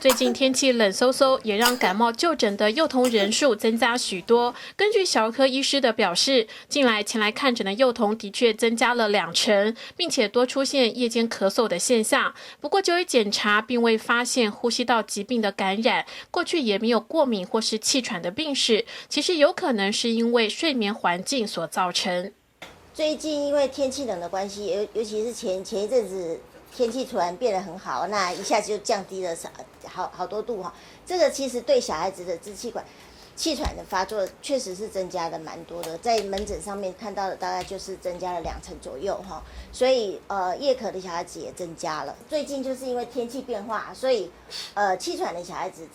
最近天气冷飕飕，也让感冒就诊的幼童人数增加许多。根据小儿科医师的表示，近来前来看诊的幼童的确增加了20%，并且多出现夜间咳嗽的现象。不过就医检查并未发现呼吸道疾病的感染，过去也没有过敏或是气喘的病史，其实有可能是因为睡眠环境所造成。最近因为天气冷的关系，尤其是前一阵子天气突然变得很好，那一下子就降低了好多度哈。这个其实对小孩子的支气管气喘的发作确实是增加的蛮多的，在门诊上面看到的大概就是增加了20%左右哈。所以夜咳的小孩子也增加了。最近就是因为天气变化，所以气喘的小孩子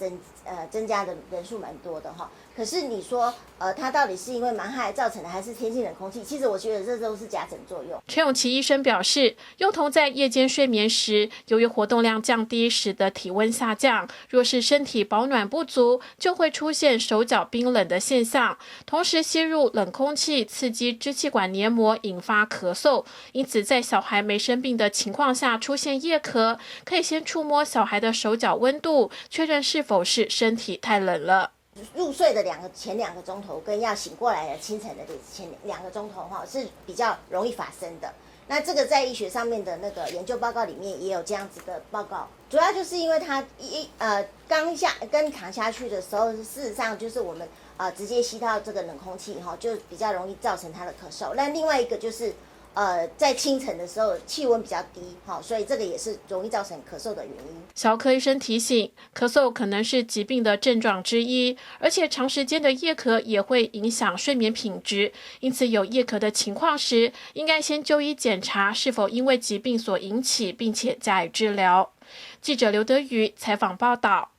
增加的人数蛮多的哈。可是你说它到底是因为蛮害造成的，还是天气冷空气？其实我觉得这都是加成作用。陈永琪医生表示，幼童在夜间睡眠时，由于活动量降低，使得体温下降，若是身体保暖不足，就会出现手脚冰冷的现象。同时吸入冷空气刺激支气管黏膜，引发咳嗽。因此在小孩没生病的情况下出现夜咳，可以先触摸小孩的手脚温度，确认是否是身体太冷了。入睡的前2个钟头跟要醒过来的清晨的前2个钟头哈是比较容易发生的。那这个在医学上面的那个研究报告里面也有这样子的报告，主要就是因为它跟躺下去的时候，事实上就是我们直接吸到这个冷空气哈，就比较容易造成他的咳嗽。那另外一个就是在清晨的时候气温比较低，所以这个也是容易造成咳嗽的原因。小儿科医生提醒，咳嗽可能是疾病的症状之一，而且长时间的夜咳也会影响睡眠品质，因此有夜咳的情况时，应该先就医检查是否因为疾病所引起，并且加以治疗。记者刘德瑜采访报道。